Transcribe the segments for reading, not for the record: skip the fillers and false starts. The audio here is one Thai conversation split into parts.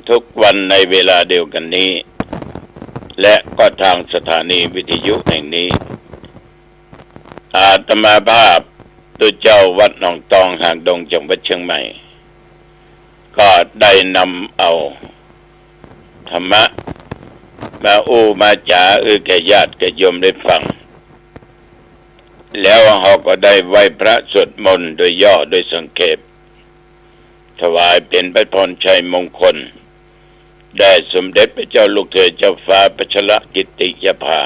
ทุกวันในเวลาเดียวกันนี้และก็ทางสถานีวิทยุแห่งนี้อาตมาภาพโดยเจ้าวัดหนองตองหางดงจังหวัดเชียงใหม่ก็ได้นำเอาธรรมะมามาจาแก่ญาติแก่โยมได้ฟังแล้วเขาก็ได้ไหว้พระสวดมนต์โดยย่อโดยสังเขปถวายเป็นพระพรชัยมงคลแด่สมเด็จพระเจ้าลูกเธอเจ้าฟ้าพัชรกิติยภา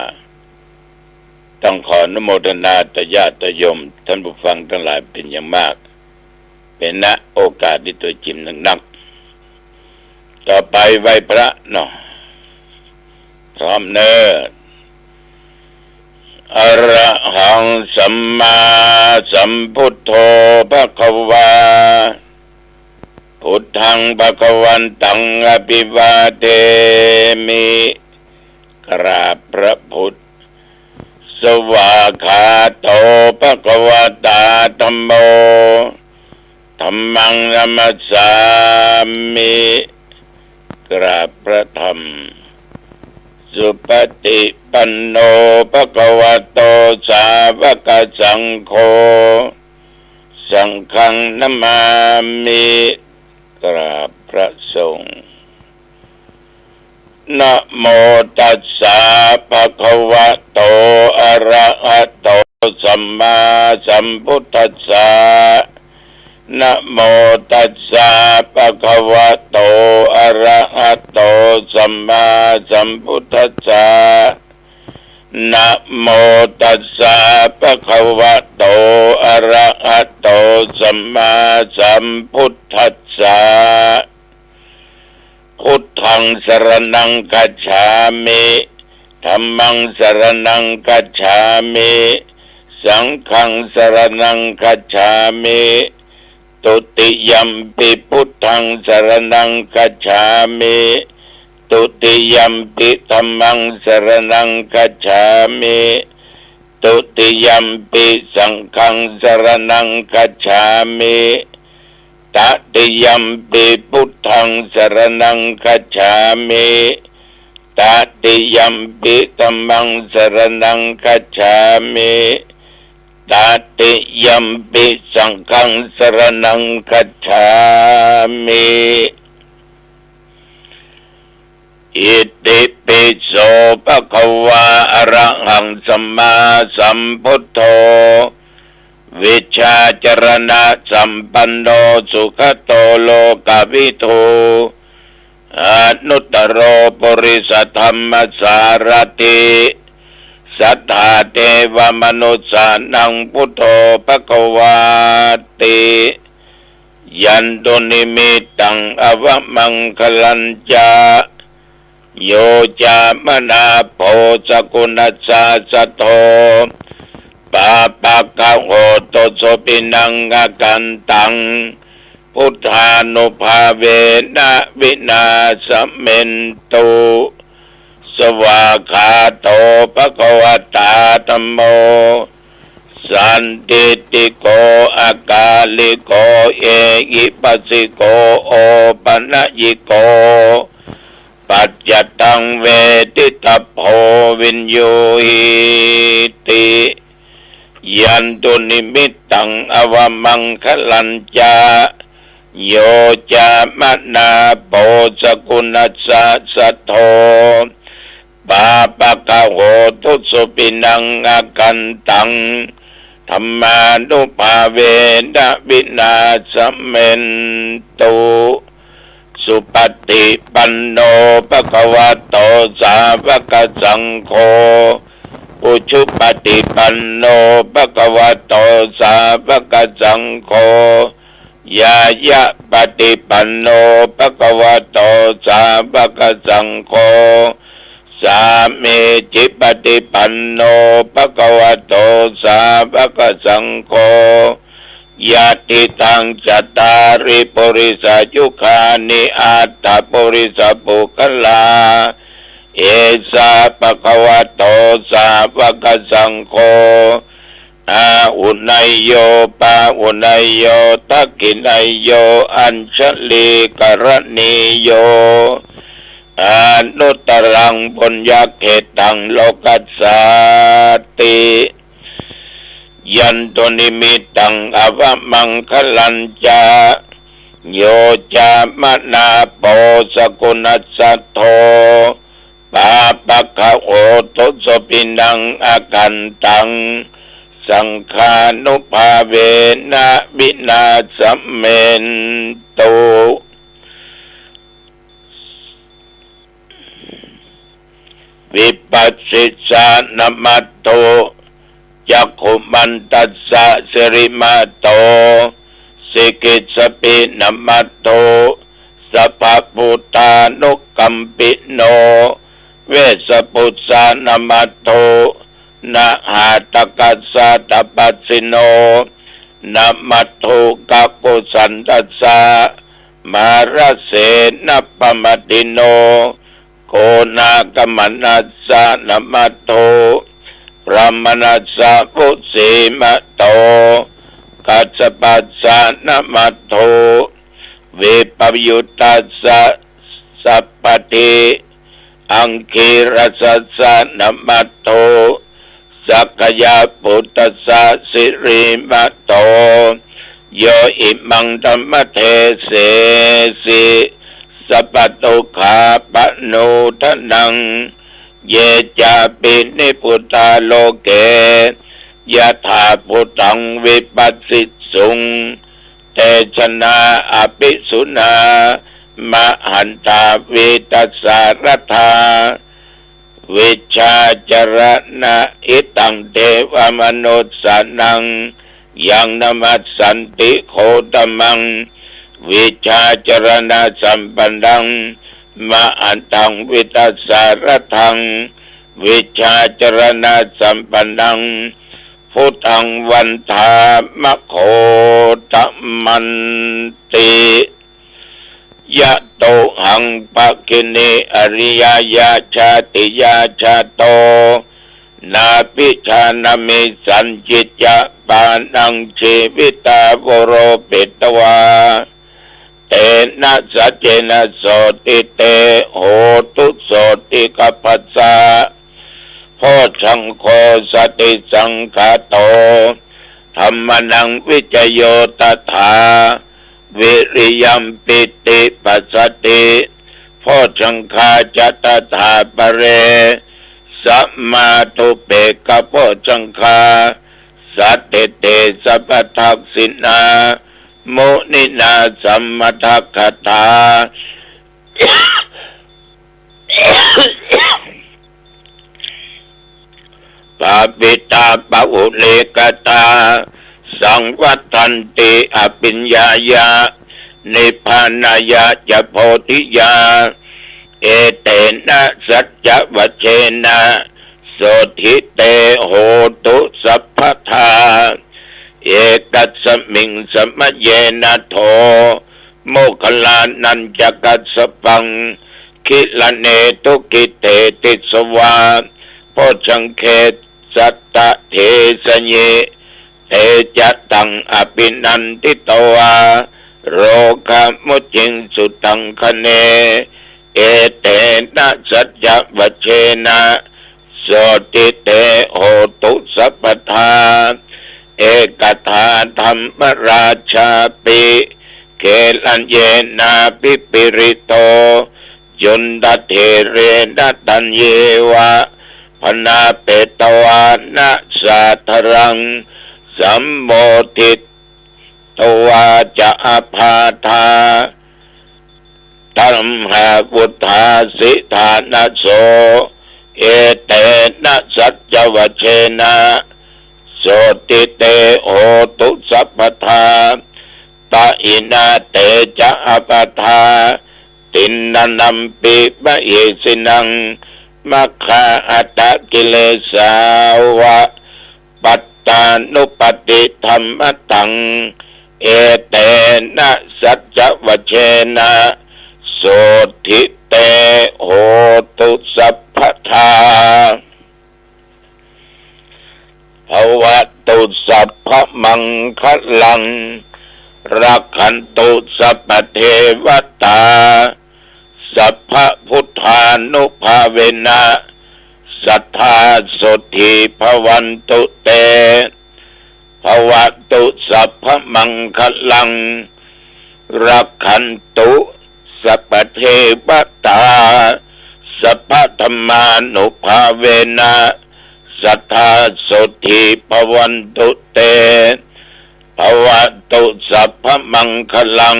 ต้องขออนุโมทนาต่อญาติโยมท่านผู้ฟังทั้งหลายเป็นอย่างมากเป็นณโอกาสที่ตัวจิมนักต่อไปไหว้พระเนาะพร้อมเนออะระหังสัมมาสัมพุทโธภควาพุทธังภควันตังอภิวาเทมิกราบพระพุทธสวากขาโตภควตาธัมโมธัมมังนัมสสามิกราบพระธรรมสุปฏิปันโนภควโตสาวกสังโฆสังฆังนัมมามิกราบพระสงฆ์นะโมตัสสะภะคะวะโตอะระหะโตสัมมาสัมพุทธัสสะนะโมตัสสะภะคะวะโตอะระหะโตสัมมาสัมพุทธัสสะนะโมตัสสะภะคะวะโตอะระหะโตสัมมาสัมพุทธัสสะพุทธังสรณังคัจฉามิธัมมังสรณังคัจฉามิสังฆังสรณังคัจฉามิตุติยัมปิพุทธังสรณังคัจฉามิตุติยัมปิธัมมังสรณังคัจฉามิตุติยัมปิสังฆังสรณังคัจฉามิตติยัมปิพุทธังสรณังคัจฉามิตติยัมปิธัมมังสรณังคัจฉามิตติยัมปิสังฆังสรณังคัจฉามิอิติปิโสภะคะวะอะระหังสัมมาสัมพุทโธวิชาจรณะสัมปันโนสุขโตโลกวิทูอนุตตโรปุริสธรรมสารติสัทธาเทวมนุสสานังพุทโธภควาติยันตุนิมิตังอวมังคลัญจาโยจามนาโพสกุณัสสะสะโทปาปะกะโหตโสปินังอกันตังพุทธานุภาเวนะวินาสเมนตุสวากขาโตภควตาธัมโมสันติติโกอากาลิโกเอหิปัสสิโกโอปัญญิโกปัจจตังเวทิตาโพวินโยหิติยันตุนิมิตตังอวมังคลัญจาโยจามนาโพสกุณัสสะสะโทปาปะกะโหตุสุปินังอากันตังธัมมานุภาเวนะวินาสเมนตุสุปฏิปันโนภควโตสาวกสังโฆอุชุปฏิปันโนภควโตสาวกสังโฆยายะปฏิปันโนภควโตสาวกสังโฆสามีจิปฏิปันโนภควโตสาวกสังโฆยะติตังจัตตาริปุริสยุคานิอัตถปุริสปุคลาเอสาภควโตสาวกสังโฆ อาอุนายโยปาอุนายโยทักขินายโยอัญชลีกรณีโยอนุตรังปุญญเขตังโลกัสสาติยันตุนิมิตังอวมังคลัญจาโยจามนาโปสกุณัสสโทปาปะคะโอตุสปินังอากันตังสังฆานุภาเวนะวินาสัมเมนตุวิปัสสิสานมัตโตจักขุมันตัสสะสิริมาโตสิกิสปินมัตโตสัพพุตานุกัมปิโนเวสปุสสานมัตโตนะหาตกัสสะตปัสสิโนนะมัตโตกัปปุสันตัสสะมารเสนะปมติโนโกนากมัสสะนะมัตโตพระมนัสสะพุสีมะโตกัสสปัสสะนะมัตโตวิปยุตตัสสะสัพพติอังคีรสัสสะนะมัตโตสักยะปุตตัสสะสิริมะโตโยอิมังธัมมเทเสสิสัพพตุขาปะโนทนังเยจาปินิพุตตาโลเกยะถาพุตังวิปัสสิสุงเตชนาอภิสุนามหันตาวิตัสสารธาวิชาจรณะอิตังเทวมนุสสนังยังนมัสสันติโคตมังวิชาจรณะสัมปันนังมหันตังวิตัสสารทังวิชาจรณะสัมปันนังพุทธังวันธามะโคตมันติยะโตหังปะกินิอริยญาชาติยาชาโตนาปิชานามิสัญจิตยะปานังชีวิตาวโรปิตวาเตนะสัจเจนะโสติเตโหตุโสติกัปปัสสะโพชังโคสติสังฆโตธัมมนังวิจโยตถาวิริยัมปิติปัสสติโพชังคาจัตถาปะเรสัมมาตุเปกะโพชังคาสัตติเตสัพพทักษินามุนินาสัมมทัคคตาปาปิตาปะอุเลกตาสังวัตันติอภิญญายานิพพานายาจะโพธิยาเอเตนะสัจจวัชเชนะโสธิเตโหตุสัพพทาเอกัสสมิงสมะเยนะโทโมคลานันจกัสสปังคิลเนตุกิเตติสวาโพชังเคสัตตะเทสเยเตจัตตังอภินันติตวาโรคามุจิงสุตังคเนเอเตนะสัจจวัชเชนะโสติเตโหตุสัพพทาเอกทาธรรมราชาปิเกลัญเยนาปิปิริโตยุนดเทเรนตัญเยวะพนาเปตวานะสาธรังสัมโมทิตวาจะอภาธาตัมหาพุทธาสิธานะโสเอเตนะสัจจวัชเชนะโสติเตโหตุสัพพทาตาอินาเตจะอปทาตินนันนัมปิมะเยสินังมัคคาอัตตกิเลสาวะปัตตานุปติธรรมตังเอเตนะสัจจวัชเชนะโสทิเตโหตุสัพพทาภวตุโส มังคลังรักขันตุสัพพเทวตาสัพพพุทธานุภาเวนะสัทธาโสธีภวันตุเตภวตุสัพพมังคลังรักขันตุสัพพเทวตาสัพพธรรมานุภาเวนะสัทธาโสธีภวันตุเตภวตุสัพพมังคลัง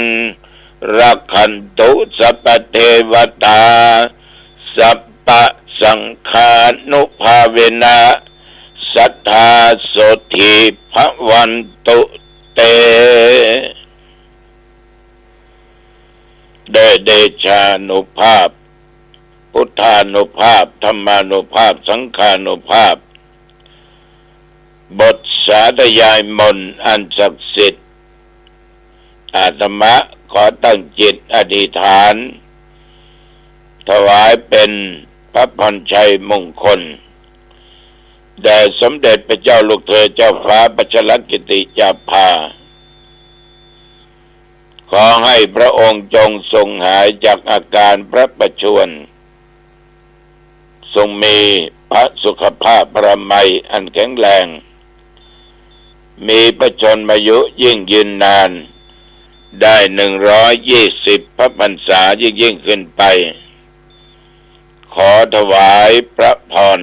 รักขันตุสัพพเทวตาสัพพสังฆานุภาเวนะสัทธาโสธีภวันตุเตได้เดชานุภาพพุทธานุภาพธรรมานุภาพสังฆานุภาพบทสาธยายมนต์อันศักดิ์สิทธิ์อาตมาขอตั้งจิตอธิษฐานถวายเป็นพระพรชัยมงคลแด่สมเด็จพระเจ้าลูกเธอเจ้าฟ้าพัชรกิติยาภาขอให้พระองค์จงทรงหายจากอาการพระประชวรทรงมีพระสุขภาพประมัยอันแข็งแรงมีพระชนมายุยิ่งยืนนานได้120 พระพรรษายิ่งขึ้นไปขอถวายพระพร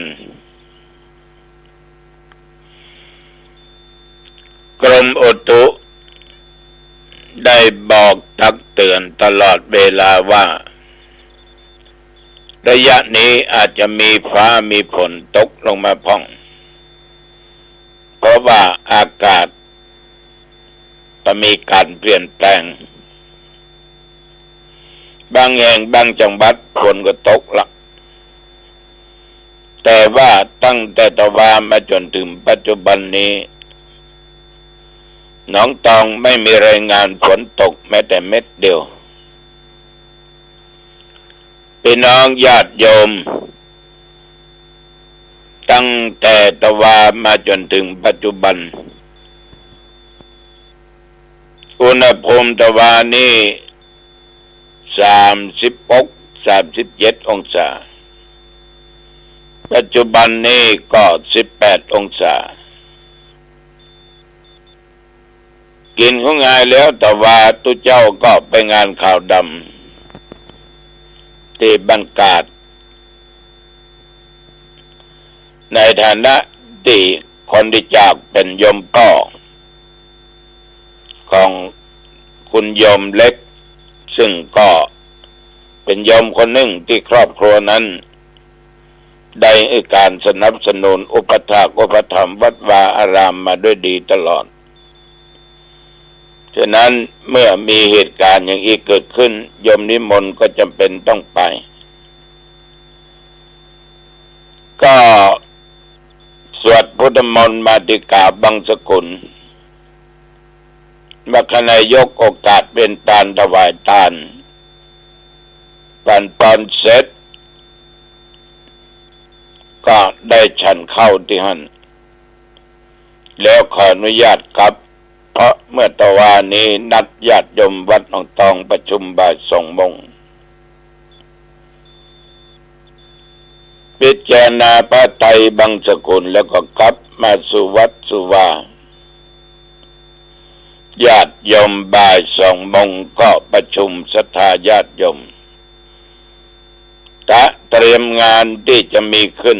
กรมอุตุได้บอกตักเตือนตลอดเวลาว่าระยะนี้อาจจะมีฟ้ามีฝนตกลงมาพ่องเพราะว่าอากาศจะมีการเปลี่ยนแปลงบางแห่งบางจังหวัดฝนก็ตกละแต่ว่าตั้งแต่ตะวันมาจนถึงปัจจุบันนี้หนองตองไม่มีรายงานฝนตกแม้แต่เม็ดเดียวพี่น้องญาติโยมตั้งแต่ตะวันมาจนถึงปัจจุบันอุณหภูมิตะวันนี้36-37 องศาปัจจุบันนี้ก็18 องศากินของงายแล้วแต่ว่าตุเจ้าก็ไปงานข่าวดำที่บันกาดในฐานะที่คนที่จากเป็นโยมพ่อของคุณโยมเล็กซึ่งก็เป็นโยมคนหนึ่งที่ครอบครัวนั้นได้การสนับสนุนอุปถากอุปถัมภ์วัดวาอารามมาด้วยดีตลอดฉะนั้นเมื่อมีเหตุการณ์อย่างนี้เกิดขึ้นโยมนิมนต์ก็จำเป็นต้องไปก็สวดพุทธมนต์มาติกาบังสกุลมัคคณายกโอกาสเป็นทานถวายทานปันปอนเสร็จก็ได้ฉันเข้าที่หั่นแล้วขออนุญาตกลับเพราะเมื่อตะวันนี้นัดญาติโยมวัดหนองตองประชุมบ่าย2 โมงพิจารณาพระไตรบังสกุลแล้วก็กลับมาสู่วัดสุวาญาติโยมบ่าย2 โมงก็ประชุมศรัทธาญาติโยมเตรียมงานที่จะมีขึ้น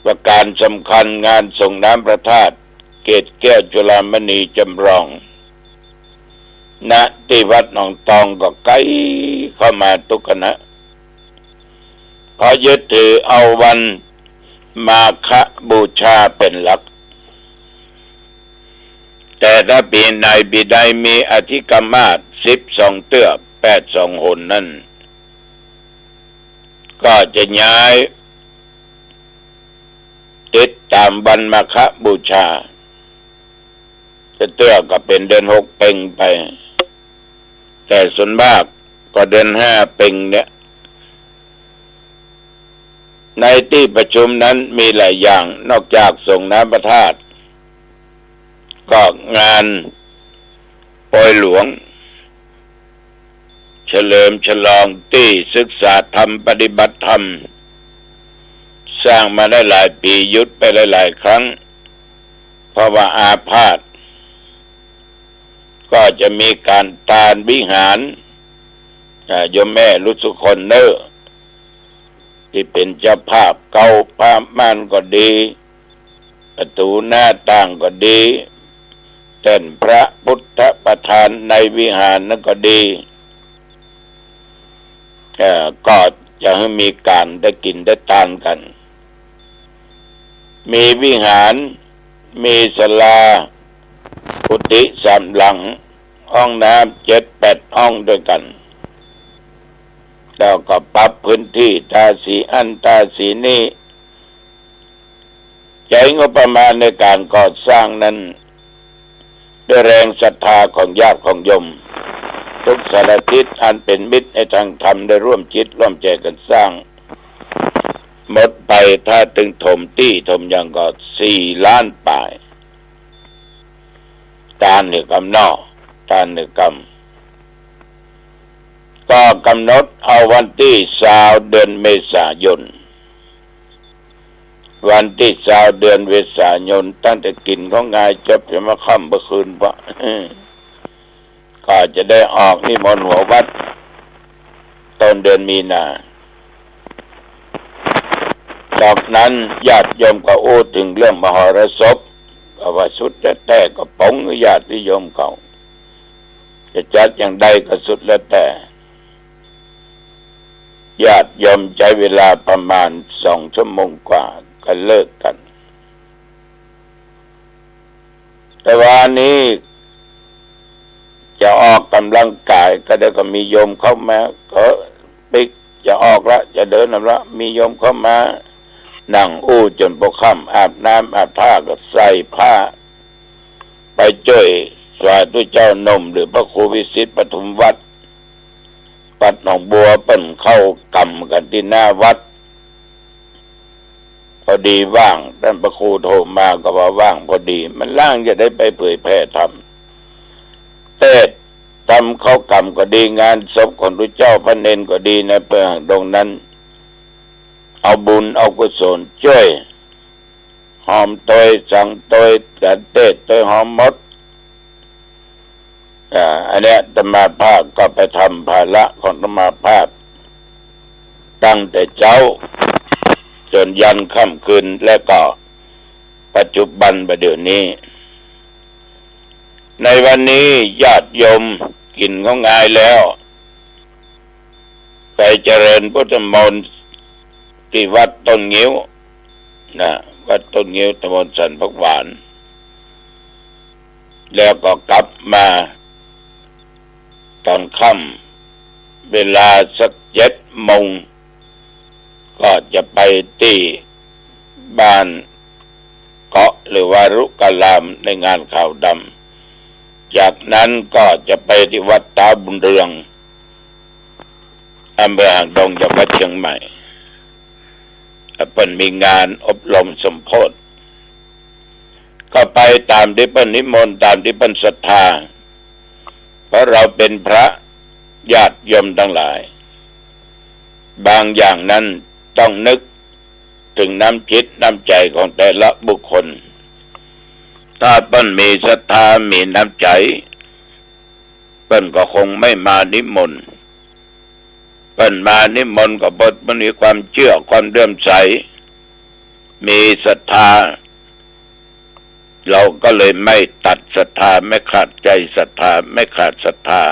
ประการสำคัญงานส่งน้ำพระธาตุเกศแก้วจุฬามณีจำลองณที่วัดหนองตองก็ใกล้เข้ามาทุกคณะขอยึดถือเอาวันมาฆบูชาเป็นหลักแต่ถ้าปีไหนปีใดมีอธิกรรมาส12 เตื้อ82 หนนั้นก็จะย้ายติดตามวันมาฆบูชาจะเตื้อก็เป็นเดือน6 เพ็งไปแต่ส่วนมากก็เดือน5 เพ็งเนี่ยในที่ประชุมนั้นมีหลายอย่างนอกจากส่งน้ำพระธาตุ ก็งานปอยหลวงเฉลิมฉลองที่ศึกษาธรรมปฏิบัติธรรมสร้างมาได้หลายปียุดไปหลายครั้งเพราะว่าอาพาธก็จะมีการตานวิหารโยมแม่รุสุคนเนอร์ที่เป็นเจ้าภาพเก่าภาพม่านก็ดีประตูหน้าต่างก็ดีเต้นพระพุทธประธานในวิหารนั่นก็ดีก็จะให้มีการได้กินได้ทานกันมีวิหารมีศาลากุฏิ3 หลังห้องน้ำ7-8 ห้องด้วยกันแล้วก็ปรับพื้นที่ตาสีอันตาสีนี้ใช้งบประมาณในการก่อสร้างนั้นด้วยแรงศรัทธาของญาติของโยมทุกสารทิศอันเป็นมิตรในทางธรรมได้ร่วมจิตร่วมใจกันสร้างหมดไปถ้าตึงถมที่ถมยังก็4 ล้านปลายตาหนึ่งกำนอตาหนึ่งกำก็กำหนดเอาวันที่20 เดือนเมษายนวันที่20 เดือนเมษายนตั้งแต่กินของงายจบจะมาค่ำเมื่อคืนวะก็จะได้ออกนิมนต์หัววัดต้นเดือนมีนาจากนั้นญาติโยมก็โอ้ถึงเรื่องมหรสพก็ว่าสุดจะแต่ก็ปองญาติโยมเขาจะจัดอย่างใดก็สุดแล้วแต่ญาติโยมใช้เวลาประมาณ2 ชั่วโมงกว่าก็เลิกกันแต่วันนี้จะออกกำลังกายก็ได้ก็มีโยมเข้ามาก็ปิ๊กจะออกละจะเดินละมีโยมเข้ามานั่งอู้จนพอค่ำอาบน้ำอาบท่าก็ใส่ผ้าไปช่วยสวาธุเจ้านมหรือพระครูวิสิตปทุมวัดปัดหนองบัวเปิ้นเข้ากำกันที่หน้าวัดพอดีว่างท่านพระครูโทรมาก็ว่าว่างพอดีมันล่างจะได้ไปเผยแพร่ธรรมเทศทำเข้ากำก็ดีงานศพของพระเจ้าพระเนนก็ดีในเปลืองตรงนั้นเอาบุญเอากุศลช่วยหอมตอยสังตอยกันเทศตอยหอมมดอันเนี้ยธรรมาภาพก็ไปทำภาระของธรรมาภาพตั้งแต่เช้าจนยันค่ำคืนและก็ปัจจุบันประเดี๋ยวนี้ในวันนี้ญาติโยมกินของงายแล้วไปเจริญพุทธมนต์ที่วัดต้นงิ้วนะวัดต้นงิ้วตำบลสันพักหวานแล้วก็กลับมาตอนค่ำเวลาสัก7 โมงก็จะไปที่บ้านเกาะหรือว่ารุกะลามในงานข่าวดำจากนั้นก็จะไปที่วัดตาบุญเรืองอำเภอหางดงจังหวัดเชียงใหม่เปิ้นมีงานอบรมสมโภชก็ไปตามที่เปิ้นนิมนต์ตามที่เปิ้นศรัทธาเพราะเราเป็นพระญาติโยมทั้งหลายบางอย่างนั้นต้องนึกถึงน้ำจิตน้ำใจของแต่ละบุคคลถ้าเปิ้นมีศรัทธามีน้ำใจเปิ้นก็คงไม่มานิมนต์เปิ้นมานิมนต์ก็บ่มันมีความเชื่อความเลื่อมใสมีศรัทธาเราก็เลยไม่ตัดศรัทธาไม่ขาดใจศรัทธาไม่ขาดศรัทธา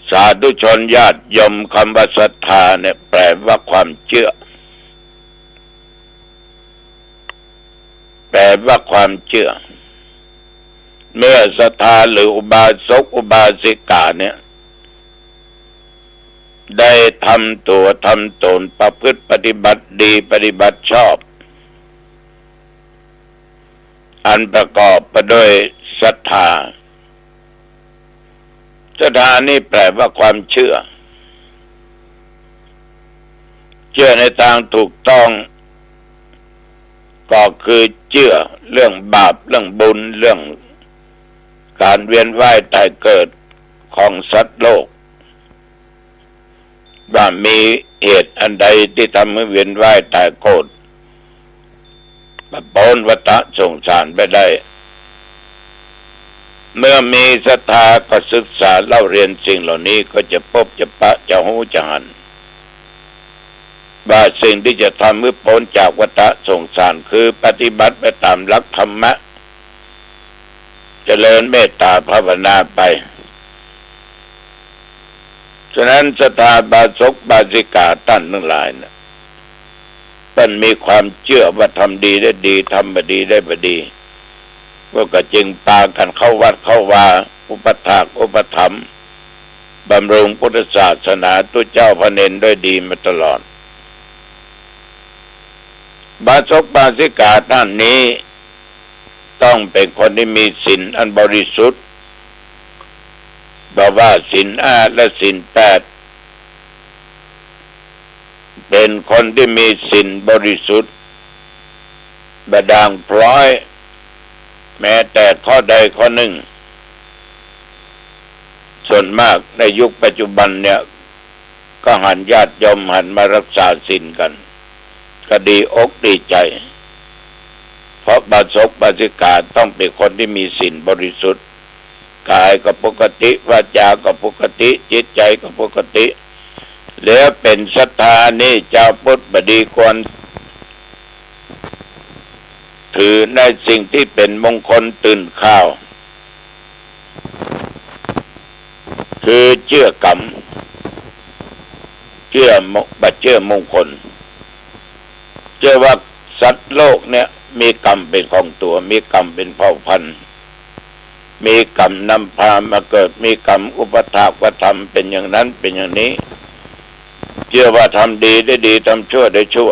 สาธุชนญาติโยมคำว่าศรัทธาเนี่ยแปลว่าความเชื่อแปลว่าความเชื่อเมื่อศรัทธาหรืออุบาสกอุบาสิกาเนี่ยได้ทำตัวทำตนประพฤติปฏิบัติดีปฏิบัติชอบอันประกอบไปด้วยศรัทธาศรัทธานี่แปลว่าความเชื่อในทางถูกต้อง ก็คือเชื่อเรื่องบาปเรื่องบุญเรื่องการเวียนว่ายตายเกิดของสัตว์โลกว่ามีเหตุอันใดที่ทำให้เวียนว่ายตายเกิดพ้นวัฏสงสารไปได้เมื่อมีศรัทธาก็ศึกษาเล่าเรียนสิ่งเหล่านี้ก็จะพบจะปะจะหูจะหันว่าสิ่งที่จะทำให้พ้นจากวัฏสงสารคือปฏิบัติไปตามหลักธรรมะเจริญเมตตาภาวนาไปฉะนั้นศรัทธาบาศกบาสิกาท่านทั้งหลายนะท่านมีความเชื่อว่าทำดีได้ดีทำบดีได้บดีก็จึงพากันเข้าวัดเข้าวาอุปถากอุปถัมภ์บำรุงพุทธศาสนาตุเจ้าพระเนรด้วยดีมาตลอดบาศกบาสิกาท่านนี้ต้องเป็นคนที่มีศีลอันบริสุทธิ์บอกว่าศีล5และศีล8เป็นคนที่มีศีลบริสุทธิ์บด่างพร้อยแม้แต่ข้อใดข้อหนึ่งส่วนมากในยุคปัจจุบันเนี่ยก็หันญาติโยมหันมารักษาศีลกันก็ดีอกดีใจเพราะบาศกบาสิกาต้องเป็นคนที่มีศีลบริสุทธิ์กายก็ปกติวาจาก็ปกติจิตใจก็ปกติแล้วเป็นศรัทธานี่เจ้าพุทธบดีควรถือในสิ่งที่เป็นมงคลตื่นข่าวคือเชื่อกรรมเชื่อมงคลเชื่อว่าสัตว์โลกเนี่ยมีกรรมเป็นของตัวมีกรรมเป็นเผ่าพันธุ์มีกรรมนำพามาเกิดมีกรรมอุปถากว่าทำเป็นอย่างนั้นเป็นอย่างนี้เชื่อว่าทำดีได้ดีทำชั่วได้ชั่ว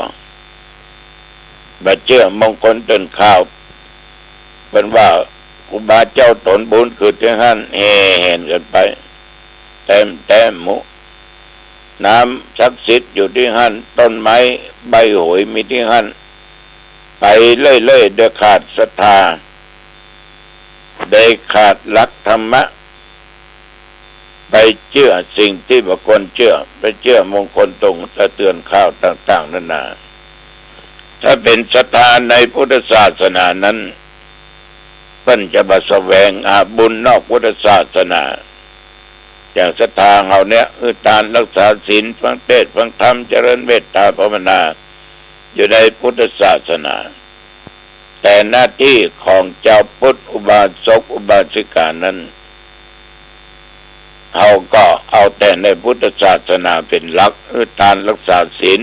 บัดเชื่อมงคลต้นข้าวเป็นว่าอุบาเจ้าตนบุญคือที่หันเห็นกันไปแต้มหมูน้ำศักดิ์สิทธิ์อยู่ที่หันต้นไม้ใบหวยมีที่หันไปเรื่อยๆโดยขาดศรัทธาได้ขาดหลักธรรมะไปเชื่อสิ่งที่บุคคลเชื่อไปเชื่อมงคลตรงสะเตือนข่าวต่างๆนานาถ้าเป็นศรัทธาในพุทธศาสนานั้นเพิ่นจะมาแสวงหาบุญนอกพุทธศาสนาอย่างศรัทธาเราเนี่ยคือการรักษาศีลฟังเทศน์ฟังธรรมเจริญเมตตาภาวนาอยู่ในพุทธศาสนาแต่หน้าที่ของเจ้าพุทธอุบาสกอุบาสิกานั้นเขาก็เอาแต่ในพุทธศาสนาเป็นหลักคือการรักษาศีล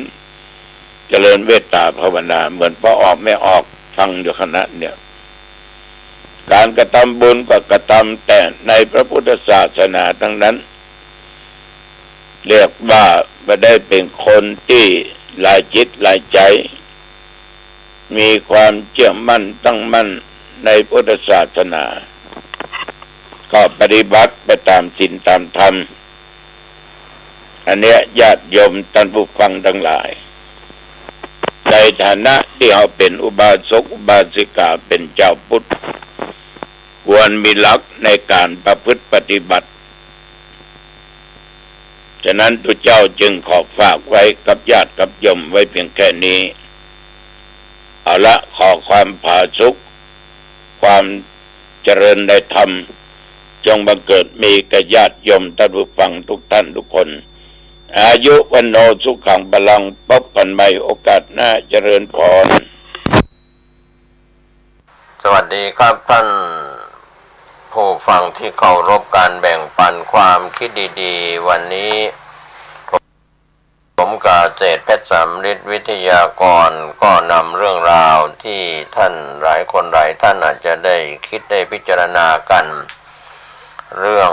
เจริญเมตตาภาวนาเหมือนพอออกไม่ออกฟังอยู่ขณะเนี่ยการกระทำบุญก็กระทำแต่ในพระพุทธศาสนาทั้งนั้นเรียกว่าไม่ได้เป็นคนที่หลายจิตหลายใจมีความเชื่อมั่นตั้งมั่นในพุทธศาสนาก็ปฏิบัติไปตามศีลตามธรรมอันเนี้ยญาติโยมท่านผู้ฟังทั้งหลายในฐานะที่เขาเป็นอุบาสกอุบาสิกาเป็นเจ้าพุทธควรมีหลักในการประพฤติปฏิบัติฉะนั้นตุเจ้าจึงขอฝากไว้กับญาติกับโยมไว้เพียงแค่นี้เอาละขอความผาสุกความเจริญในธรรมจงบังเกิดมีแก่ญาติโยมท่านผู้ฟังทุกท่านทุกคนอายุวันโนสุขังพลังพบกันใหม่โอกาสหน้าเจริญพรสวัสดีครับท่านผู้ฟังที่เคารพการแบ่งปันความคิดดีๆวันนี้ผมกาเศรษฐ์เพชรสำริดวิทยากรก็นำเรื่องราวที่ท่านหลายคนหลายท่านอาจจะได้คิดได้พิจารณากันเรื่อง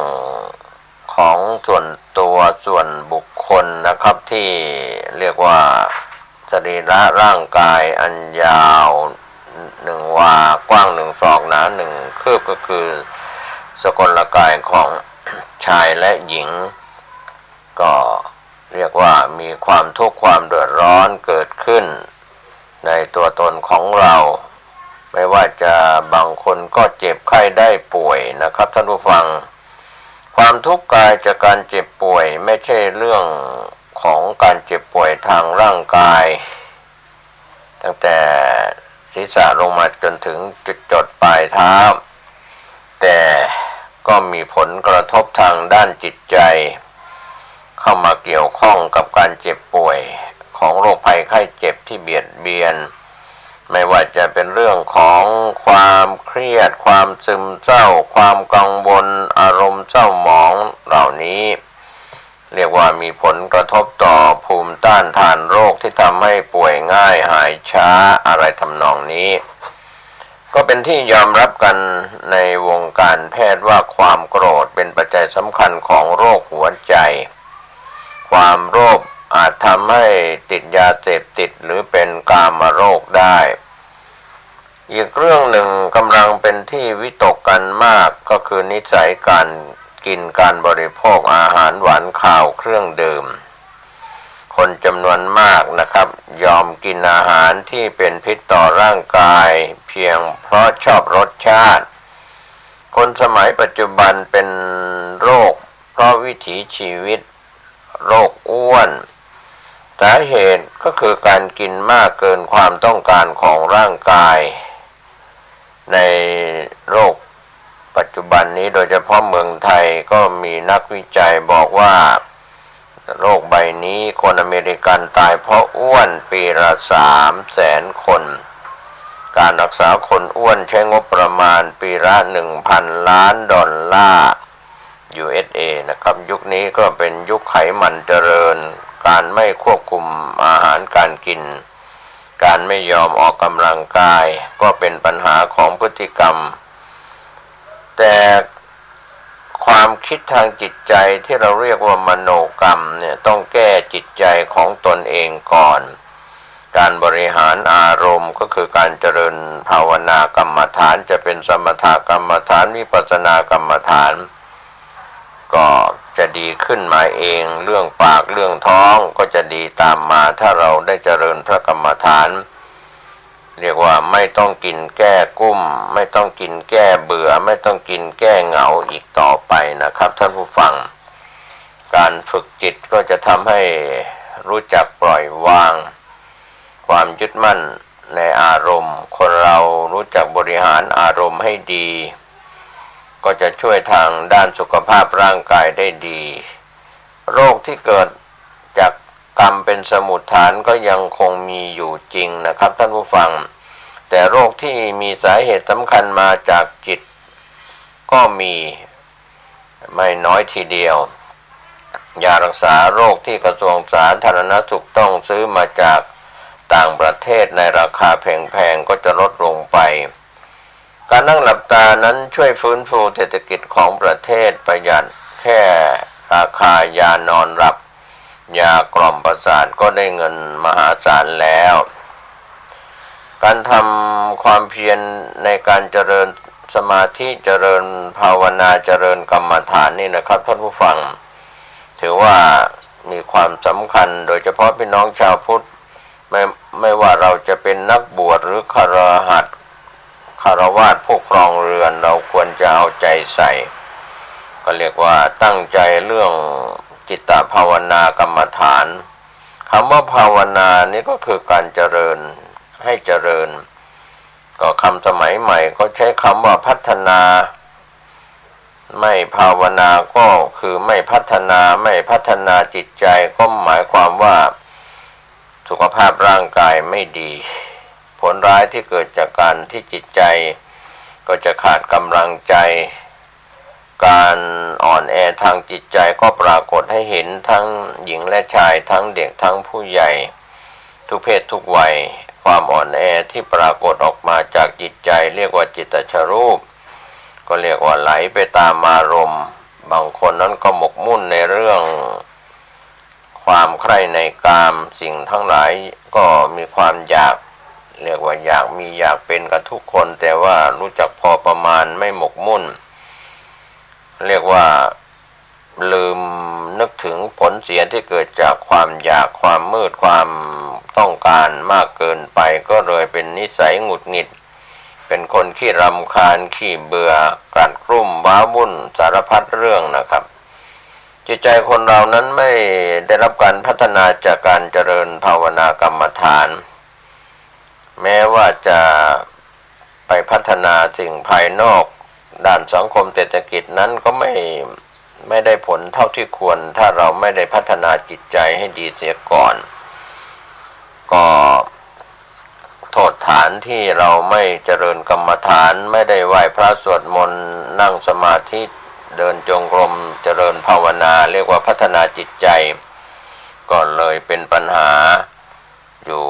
ของส่วนตัวส่วนบุคคลนะครับที่เรียกว่าสรีระร่างกายอันยาว1 วากว้าง1 ศอกหนา1 คืบก็คือสกลกายของชายและหญิงก็เรียกว่ามีความทุกข์ความเดือดร้อนเกิดขึ้น ในตัวตนของเราไม่ว่าจะบางคนก็เจ็บไข้ได้ป่วยนะครับท่านผู้ฟังความทุกข์กายจากการเจ็บป่วยไม่ใช่เรื่องของการเจ็บป่วยทางร่างกายตั้งแต่ศีรษะลงมาจนถึงจุดจดปลายเท้าแต่ก็มีผลกระทบทางด้านจิตใจเข้ามาเกี่ยวข้องกับการเจ็บป่วยของโรคภัยไข้เจ็บที่เบียดเบียนไม่ว่าจะเป็นเรื่องของความเครียดความซึมเศร้าความกังวลอารมณ์เศร้าหมองเหล่านี้เรียกว่ามีผลกระทบต่อภูมิต้านทานโรคที่ทำให้ป่วยง่ายหายช้าอะไรทำนองนี้ก็เป็นที่ยอมรับกันในวงการแพทย์ว่าความโกรธเป็นปัจจัยสำคัญของโรคหัวใจความโลภอาจทำให้ติดยาเสพติดหรือเป็นกามโรคได้อีกเรื่องหนึ่งกำลังเป็นที่วิตกกันมากก็คือนิสัยการกินการบริโภคอาหารหวานข้าวเครื่องดื่มคนจำนวนมากนะครับยอมกินอาหารที่เป็นพิษต่อร่างกายเพียงเพราะชอบรสชาติคนสมัยปัจจุบันเป็นโรคเพราะวิถีชีวิตโรคอ้วนสาเหตุก็คือการกินมากเกินความต้องการของร่างกายในโรคปัจจุบันนี้โดยเฉพาะเมืองไทยก็มีนักวิจัยบอกว่าโรคใบนี้คนอเมริกันตายเพราะอ้วนปีละ300,000 คนการรักษาคนอ้วนใช้งบประมาณปีละ 1,000 ล้านดอลลาร์ USA นะครับยุคนี้ก็เป็นยุคไขมันเจริญการไม่ควบคุมอาหารการกินการไม่ยอมออกกำลังกายก็เป็นปัญหาของพฤติกรรมแต่ความคิดทางจิตใจที่เราเรียกว่ามโนกรรมเนี่ยต้องแก้จิตใจของตนเองก่อนการบริหารอารมณ์ก็คือการเจริญภาวนากรรมฐานจะเป็นสมถกรรมฐานวิปัสสนากรรมฐานก็จะดีขึ้นมาเองเรื่องปากเรื่องท้องก็จะดีตามมาถ้าเราได้เจริญพระกรรมฐานเรียกว่าไม่ต้องกินแก้กุ้มไม่ต้องกินแก้เบื่อไม่ต้องกินแก้เหงาอีกต่อไปนะครับท่านผู้ฟังการฝึกจิตก็จะทำให้รู้จักปล่อยวางความยึดมั่นในอารมณ์คนเรารู้จักบริหารอารมณ์ให้ดีก็จะช่วยทางด้านสุขภาพร่างกายได้ดีโรคที่เกิดจากกรรมเป็นสมุฏฐานก็ยังคงมีอยู่จริงนะครับท่านผู้ฟังแต่โรคที่มีสาเหตุสำคัญมาจากจิตก็มีไม่น้อยทีเดียวยารักษาโรคที่กระทรวงสาธารณสุขต้องซื้อมาจากต่างประเทศในราคาแพงๆก็จะลดลงไปการนั่งหลับตานั้นช่วยฟื้นฟูเศรษฐกิจของประเทศประหยัดแค่ราคายานอนหลับยากล่อมประสาทก็ได้เงินมหาศาลแล้วการทำความเพียรในการเจริญสมาธิเจริญภาวนาเจริญกรรมฐานนี่นะครับท่านผู้ฟังถือว่ามีความสำคัญโดยเฉพาะพี่น้องชาวพุทธไม่ว่าเราจะเป็นนักบวชหรือคฤหัสถ์คฤหัสถ์ผู้ครองเรือนเราควรจะเอาใจใส่ก็เรียกว่าตั้งใจเรื่องจิตตภาวนากรรมฐานคำว่าภาวนานี่ก็คือการเจริญให้เจริญก็คำสมัยใหม่ก็ใช้คำว่าพัฒนาไม่ภาวนาก็คือไม่พัฒนาจิตใจก็หมายความว่าสุขภาพร่างกายไม่ดีผลร้ายที่เกิดจากการที่จิตใจก็จะขาดกำลังใจการอ่อนแอทางจิตใจก็ปรากฏให้เห็นทั้งหญิงและชายทั้งเด็กทั้งผู้ใหญ่ทุกเพศทุกวัยความอ่อนแอที่ปรากฏออกมาจากจิตใจเรียกว่าจิตตชรูปก็เรียกว่าไหลไปตามอารมณ์บางคนนั้นก็หมกมุ่นในเรื่องความใคร่ในกามสิ่งทั้งหลายก็มีความอยากเรียกว่าอยากมีอยากเป็นกันทุกคนแต่ว่ารู้จักพอประมาณไม่หมกมุ่นเรียกว่าลืมนึกถึงผลเสียที่เกิดจากความอยากความมืดความ ต้องการมากเกินไปก็เลยเป็นนิสัยหงุดหงิดเป็นคนขี้รำคาญขี้เบื่อกลั่นกลุ้มว้าวุ่นสารพัดเรื่องนะครับจิตใจคนเรานั้นไม่ได้รับการพัฒนาจากการเจริญภาวนากรรมฐานแม้ว่าจะไปพัฒนาสิ่งภายนอกด้านสังคมเศรษฐกิจนั้นก็ไม่ได้ผลเท่าที่ควรถ้าเราไม่ได้พัฒนาจิตใจให้ดีเสียก่อนก็โทษฐานที่เราไม่เจริญกรรมฐานไม่ได้ไหว้พระสวดมนต์นั่งสมาธิเดินจงกรมเจริญภาวนาเรียกว่าพัฒนาจิตใจก็เลยเป็นปัญหาอยู่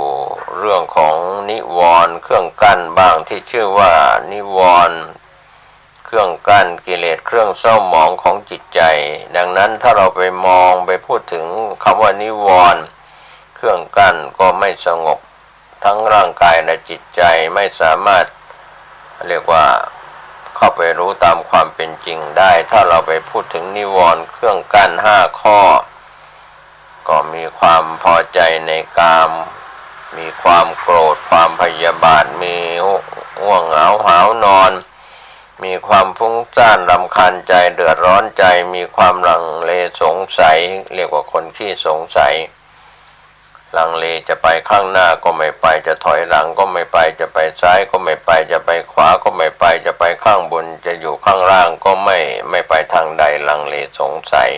เรื่องของนิวรณ์เครื่องกั้นบ้างที่ชื่อว่านิวรณ์เครื่องกั้นกิเลสเครื่องเศร้าหมองของจิตใจดังนั้นถ้าเราไปมองไปพูดถึงคำว่านิวรณ์เครื่องกั้นก็ไม่สงบทั้งร่างกายและจิตใจไม่สามารถเรียกว่าเข้าไปรู้ตามความเป็นจริงได้ถ้าเราไปพูดถึงนิวรณ์เครื่องกั้น5ข้อก็มีความพอใจในกามมีความโกรธความพยาบาทมีง่วงเหงาหาวนอนมีความฟุ้งซ่านรำคาญใจเดือดร้อนใจมีความลังเลสงสัยเรียกว่าคนขี้สงสัยลังเลจะไปข้างหน้าก็ไม่ไปจะถอยหลังก็ไม่ไปจะไปซ้ายก็ไม่ไปจะไปขวาก็ไม่ไปจะไปข้างบนจะอยู่ข้างล่างก็ไม่ไปทางใดลังเลสงสัย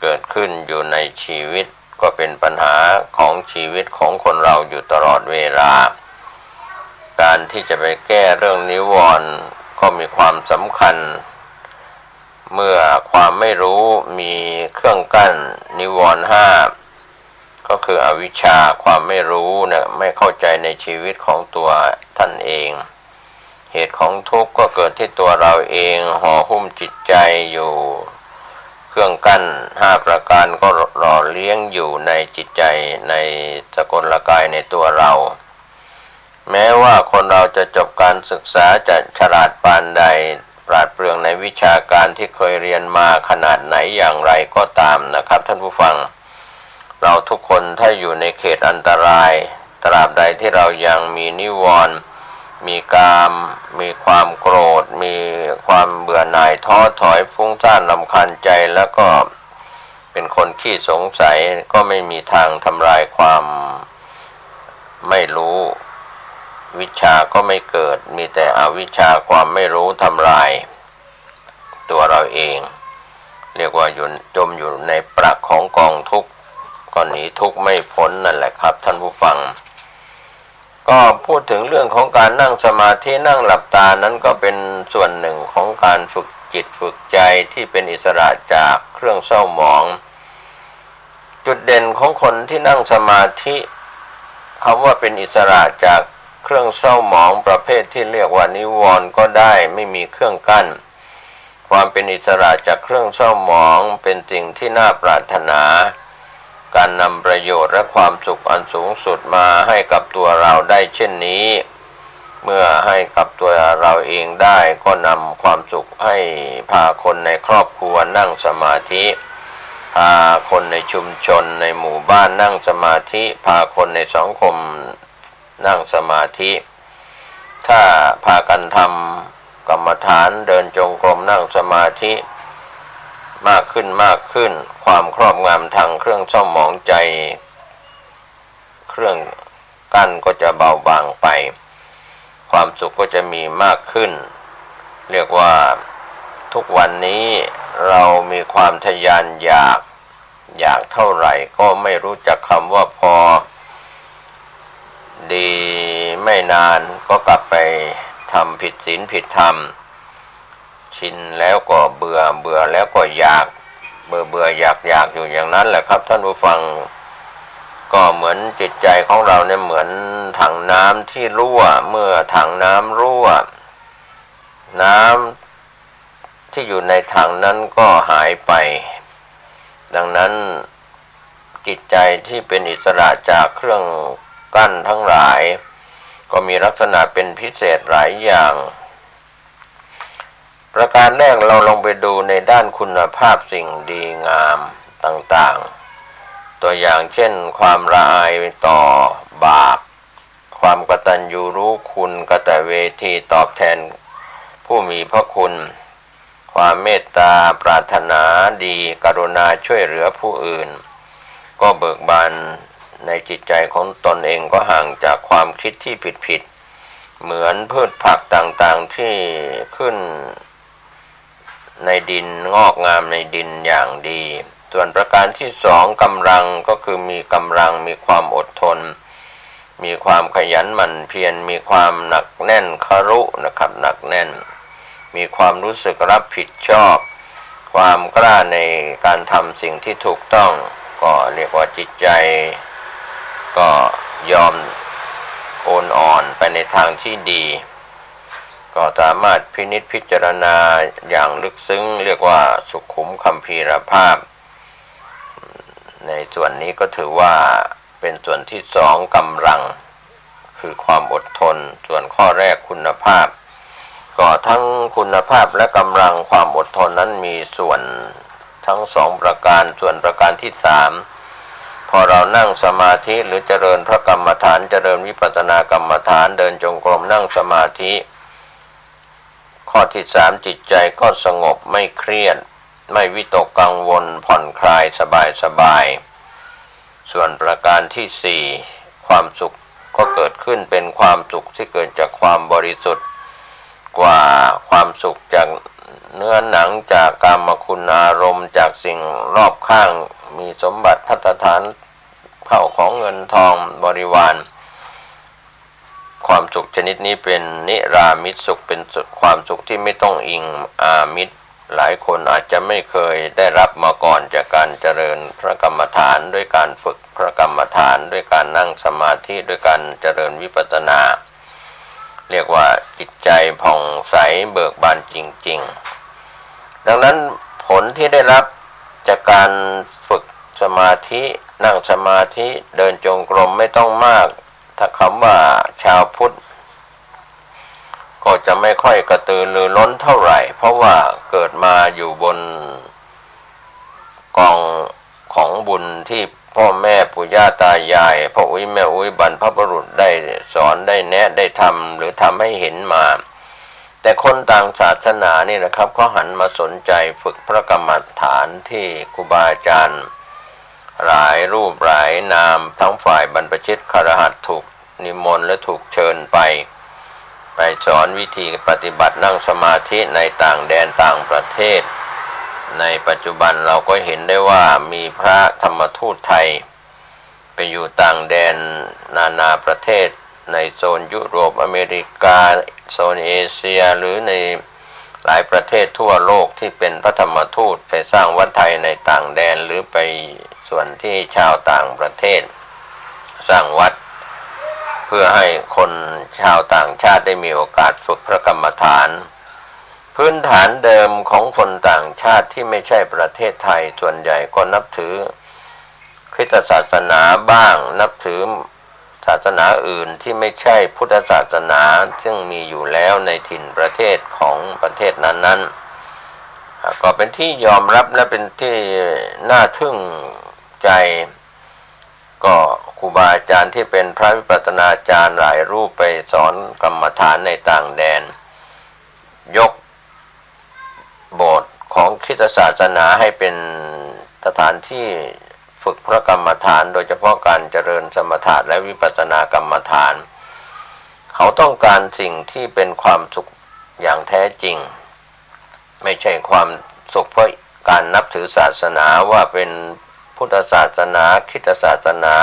เกิดขึ้นอยู่ในชีวิตก็เป็นปัญหาของชีวิตของคนเราอยู่ตลอดเวลาการที่จะไปแก้เรื่องนิวรณ์ก็มีความสำคัญเมื่อความไม่รู้มีเครื่องกั้นนิวรณ์5ก็คืออวิชชาความไม่รู้เนี่ยไม่เข้าใจในชีวิตของตัวท่านเองเหตุของทุกข์ก็เกิดที่ตัวเราเองห่อหุ้มจิตใจอยู่เครื่องกั้น5ประการก็หล่อเลี้ยงอยู่ในจิตใจในสกลกายในตัวเราแม้ว่าคนเราจะจบการศึกษาจะฉลาดปานใดปราดเปรื่องในวิชาการที่เคยเรียนมาขนาดไหนอย่างไรก็ตามนะครับท่านผู้ฟังเราทุกคนถ้าอยู่ในเขตอันตรายตราบใดที่เรายังมีนิวรณ์มีกามมีความโกรธมีความเบื่อหน่ายท้อถอยฟุ้งซ่านรำคาญใจแล้วก็เป็นคนขี้สงสัยก็ไม่มีทางทำลายความไม่รู้วิชาก็ไม่เกิดมีแต่อวิชชาความไม่รู้ทำลายตัวเราเองเรียกว่าจมอยู่ในปรักของกองทุกข์ก็หนีทุกข์ไม่พ้นนั่นแหละครับท่านผู้ฟังก็พูดถึงเรื่องของการนั่งสมาธินั่งหลับตานั้นก็เป็นส่วนหนึ่งของการฝึกจิตฝึกใจที่เป็นอิสระจากเครื่องเศร้าหมองจุดเด่นของคนที่นั่งสมาธิคำว่าเป็นอิสระจากเครื่องเศร้าหมองประเภทที่เรียกว่านิวรณ์ก็ได้ไม่มีเครื่องกั้นความเป็นอิสระจากเครื่องเศร้าหมองเป็นสิ่งที่น่าปรารถนาการนำประโยชน์และความสุขอันสูงสุดมาให้กับตัวเราได้เช่นนี้เมื่อให้กับตัวเราเองได้ก็นำความสุขให้พาคนในครอบครัวนั่งสมาธิพาคนในชุมชนในหมู่บ้านนั่งสมาธิพาคนในสังคมนั่งสมาธิถ้าพากันทำกรรมฐานเดินจงกรมนั่งสมาธิมากขึ้นความครอบงำทางเครื่องเศร้าหมองใจเครื่องกั้นก็จะเบาบางไปความสุขก็จะมีมากขึ้นเรียกว่าทุกวันนี้เรามีความทะยานอยากเท่าไหร่ก็ไม่รู้จักคำว่าพอดีไม่นานก็กลับไปทำผิดศีลผิดธรรมชินแล้วก็เบื่อแล้วก็อยากเบื่ออยากอยู่อย่างนั้นแหละครับท่านผู้ฟังก็เหมือนจิตใจของเราเนี่ยเหมือนถังน้ำที่รั่วเมื่อถังน้ำรั่วน้ำที่อยู่ในถังนั้นก็หายไปดังนั้นจิตใจที่เป็นอิสระจากเครื่องกั้นทั้งหลายก็มีลักษณะเป็นพิเศษหลายอย่างประการแรกเราลองไปดูในด้านคุณภาพสิ่งดีงามต่างๆ ตัวอย่างเช่นความละอายต่อบาปความกตัญญูรู้คุณกตเวทีตอบแทนผู้มีพระคุณความเมตตาปรารถนาดีกรุณาช่วยเหลือผู้อื่นก็เบิกบานในจิตใจของตนเองก็ห่างจากความคิดที่ผิดเหมือนพืชผักต่างๆที่ขึ้นในดินงอกงามในดินอย่างดีส่วนประการที่สองกำลังก็คือมีกำลังมีความอดทนมีความขยันหมั่นเพียรมีความหนักแน่นครุนะครับหนักแน่นมีความรู้สึกรับผิดชอบความกล้าในการทำสิ่งที่ถูกต้องก็เรียกว่าจิตใจก็ยอมโอนอ่อนไปในทางที่ดีก็สามารถพินิจพิจารณาอย่างลึกซึ้งเรียกว่าสุขุมคัมภีรภาพในส่วนนี้ก็ถือว่าเป็นส่วนที่สองกำลังคือความอดทนส่วนข้อแรกคุณภาพก็ทั้งคุณภาพและกำลังความอดทนนั้นมีส่วนทั้งสองประการส่วนประการที่สามพอเรานั่งสมาธิหรือเจริญพระกรรมฐานเจริญวิปัสสนากรรมฐานเดินจงกรมนั่งสมาธิข้อที่สามจิตใจก็สงบไม่เครียดไม่วิตกกังวลผ่อนคลายสบายส่วนประการที่สี่ความสุขก็เกิดขึ้นเป็นความสุขที่เกิดจากความบริสุทธิ์กว่าความสุขจากเนื้อหนังจากกามคุณอารมณ์จากสิ่งรอบข้างมีสมบัติภัตตานเข้าของเงินทองบริวารความสุขชนิดนี้เป็นนิรามิตสุขเป็นความสุขที่ไม่ต้องอิงอามิตรหลายคนอาจจะไม่เคยได้รับมาก่อนจากการเจริญพระกรรมฐานด้วยการฝึกพระกรรมฐานด้วยการนั่งสมาธิด้วยการเจริญวิปัสสนาเรียกว่าจิตใจผ่องใสเบิกบานจริงๆดังนั้นผลที่ได้รับจากการฝึกสมาธินั่งสมาธิเดินจงกรมไม่ต้องมากถ้าคำว่าชาวพุทธก็จะไม่ค่อยกระตือรือร้นเท่าไหร่เพราะว่าเกิดมาอยู่บนกองของบุญที่พ่อแม่ปู่ย่าตายายพ่ออุ้ยแม่อุ้ยบรรพบุรุษได้สอนได้แนะได้ทำหรือทำให้เห็นมาแต่คนต่างศาสนานี่นะครับก็หันมาสนใจฝึกพระกรรมฐานที่ครูบาอาจารย์หลายรูปหลายนามทั้งฝ่ายบรรพชิตคฤหัสถ์ถูกนิมนต์และถูกเชิญไปสอนวิธีปฏิบัตินั่งสมาธิในต่างแดนต่างประเทศในปัจจุบันเราก็เห็นได้ว่ามีพระธรรมทูตไทยไปอยู่ต่างแดนนานาประเทศในโซนยุโรปอเมริกาโซนเอเชียหรือในหลายประเทศทั่วโลกที่เป็นพระธรรมทูตไปสร้างวัดไทยในต่างแดนหรือไปส่วนที่ชาวต่างประเทศสร้างวัดเพื่อให้คนชาวต่างชาติได้มีโอกาสฝึกพระกรรมฐานพื้นฐานเดิมของคนต่างชาติที่ไม่ใช่ประเทศไทยส่วนใหญ่ก็นับถือคริสตศาสนาบ้างนับถือศาสนาอื่นที่ไม่ใช่พุทธศาสนาซึ่งมีอยู่แล้วในถิ่นประเทศของประเทศนั้นๆก็เป็นที่ยอมรับและเป็นที่น่าทึ่งใจก็ครูบาอาจารย์ที่เป็นพระวิปัสสนาจารย์หลายรูปไปสอนกรรมฐานในต่างแดนยกโบสถ์ของคริสตศาสนาให้เป็นสถานที่ฝึกพระกรรมฐานโดยเฉพาะการเจริญสมถะและวิปัสสนากรรมฐานเขาต้องการสิ่งที่เป็นความสุขอย่างแท้จริงไม่ใช่ความสุขเพราะการนับถือศาสนาว่าเป็นพุทธศาสนาคริสตศาสนา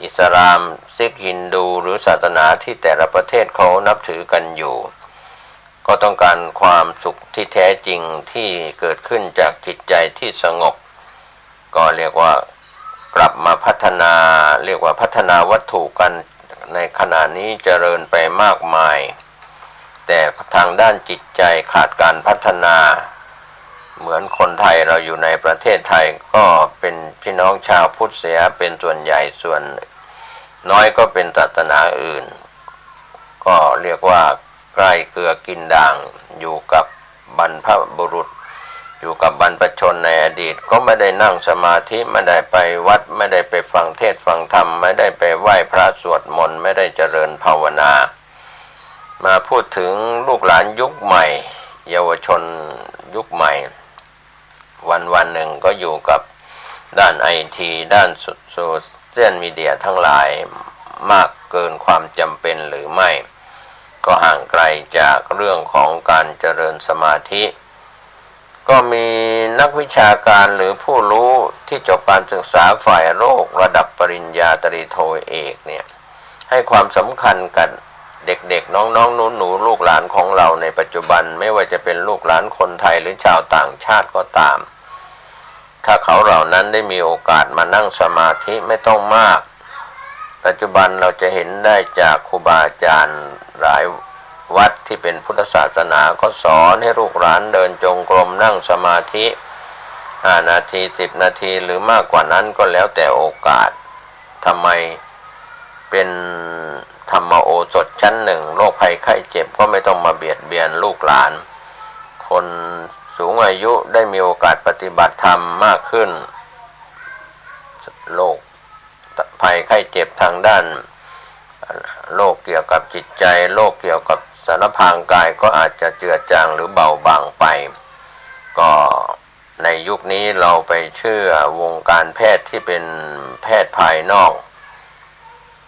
อิสลามซิกฮินดูหรือศาสนาที่แต่ละประเทศเขานับถือกันอยู่ก็ต้องการความสุขที่แท้จริงที่เกิดขึ้นจากจิตใจที่สงบก็เรียกว่ากลับมาพัฒนาเรียกว่าพัฒนาวัตถุกันในขณะนี้เจริญไปมากมายแต่ทางด้านจิตใจขาดการพัฒนาเหมือนคนไทยเราอยู่ในประเทศไทยก็เป็นพี่น้องชาวพุทธเสียเป็นส่วนใหญ่ส่วนน้อยก็เป็นศาสนาอื่นก็เรียกว่าใกล้เกลือกินด่างอยู่กับบรรพบุรุษ อยู่กับบรรพชนในอดีตก็ไม่ได้นั่งสมาธิไม่ได้ไปวัดไม่ได้ไปฟังเทศน์ฟังธรรมไม่ได้ไปไหว้พระสวดมนต์ไม่ได้เจริญภาวนามาพูดถึงลูกหลานยุคใหม่เยาวชนยุคใหม่วันหนึ่งก็อยู่กับด้านไอทีด้านโซเชียลมีเดียทั้งหลายมากเกินความจำเป็นหรือไม่ก็ห่างไกลจากเรื่องของการเจริญสมาธิก็มีนักวิชาการหรือผู้รู้ที่จบการศึกษาฝ่ายโรคระดับปริญญาตรีโทเอกเนี่ยให้ความสำคัญกับเด็กๆน้องๆหนูๆลูกหลานของเราในปัจจุบันไม่ว่าจะเป็นลูกหลานคนไทยหรือชาวต่างชาติก็ตามถ้าเขาเหล่านั้นได้มีโอกาสมานั่งสมาธิไม่ต้องมากปัจจุบันเราจะเห็นได้จากครูบาอาจารย์หลายวัดที่เป็นพุทธศาสนาก็สอนให้ลูกหลานเดินจงกรมนั่งสมาธิ5 นาที10 นาทีหรือมากกว่านั้นก็แล้วแต่โอกาสทำไมเป็นธรรมโอสถชั้นหนึ่งโรคภัยไข้เจ็บก็ไม่ต้องมาเบียดเบียนลูกหลานคนสูงอายุได้มีโอกาสปฏิบัติธรรมมากขึ้นโรคภัยไข้เจ็บทางด้านโรคเกี่ยวกับจิตใจโรคเกี่ยวกับสารพางกายก็อาจจะเจือจางหรือเบาบางไปก็ในยุคนี้เราไปเชื่อวงการแพทย์ที่เป็นแพทย์ภายนอก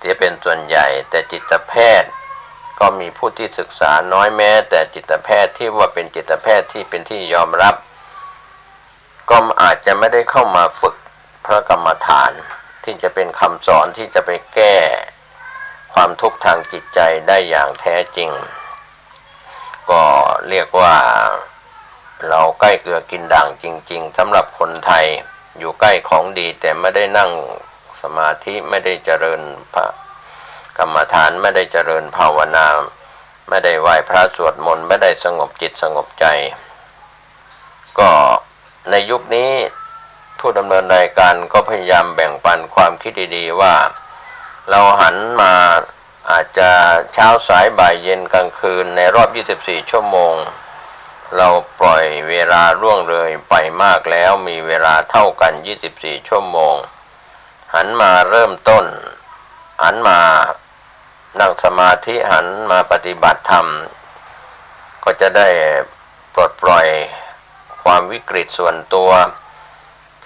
ที่เป็นส่วนใหญ่แต่จิตแพทย์ก็มีผู้ที่ศึกษาน้อยแม้แต่จิตแพทย์ที่ว่าเป็นจิตแพทย์ที่เป็นที่ยอมรับก็อาจจะไม่ได้เข้ามาฝึกพระกรรมฐานที่จะเป็นคำสอนที่จะไปแก้ความทุกข์ทางจิตใจได้อย่างแท้จริงก็เรียกว่าเราใกล้เกลือกินด่างจริงๆสำหรับคนไทยอยู่ใกล้ของดีแต่ไม่ได้นั่งสมาธิไม่ได้เจริญพระกรรมฐานไม่ได้เจริญภาวนาไม่ได้ไหว้พระสวดมนต์ไม่ได้สงบจิตสงบใจก็ในยุคนี้ผู้ดำเนินรายการก็พยายามแบ่งปันความคิดดีๆว่าเราหันมาอาจจะเช้าสายบ่ายเย็นกลางคืนในรอบ24 ชั่วโมงเราปล่อยเวลาล่วงเลยไปมากแล้วมีเวลาเท่ากัน24 ชั่วโมงหันมาเริ่มต้นหันมานั่งสมาธิหันมาปฏิบัติธรรมก็จะได้ปลดปล่อยความวิกฤตส่วนตัว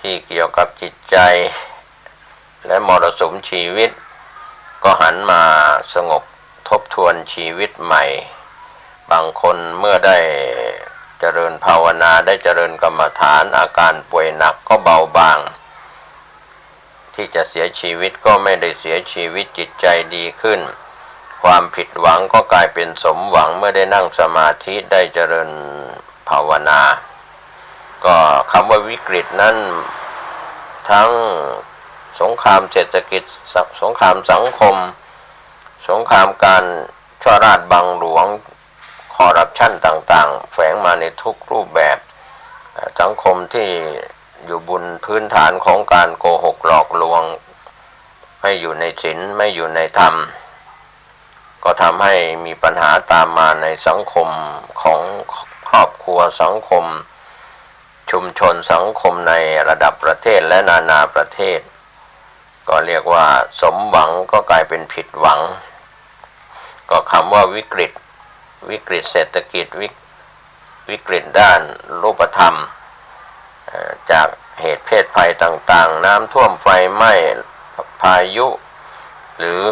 ที่เกี่ยวกับจิตใจและมรสุมชีวิตก็หันมาสงบทบทวนชีวิตใหม่บางคนเมื่อได้เจริญภาวนาได้เจริญกรรมฐานอาการป่วยหนักก็เบาบางที่จะเสียชีวิตก็ไม่ได้เสียชีวิตจิตใจดีขึ้นความผิดหวังก็กลายเป็นสมหวังเมื่อได้นั่งสมาธิได้เจริญภาวนาก็คำว่าวิกฤตนั้นทั้งสงครามเศรษฐกิจสงครามสังคมสงครามการชั่วราษฎร์บังหลวงคอร์รัปชันต่างๆแฝงมาในทุกรูปแบบสังคมที่อยู่บนพื้นฐานของการโกหกหลอกลวงไม่อยู่ในศีลไม่อยู่ในธรรมก็ทำให้มีปัญหาตามมาในสังคมของครอบครัวสังคมชุมชนสังคมในระดับประเทศและนานาประเทศก็เรียกว่าสมหวังก็กลายเป็นผิดหวังก็คำว่าวิกฤตเศรษฐกิจวิกฤตด้านรูปธรรมจากเหตุเพศภัยต่างๆน้ำท่วมไฟไหม้พายุหรือ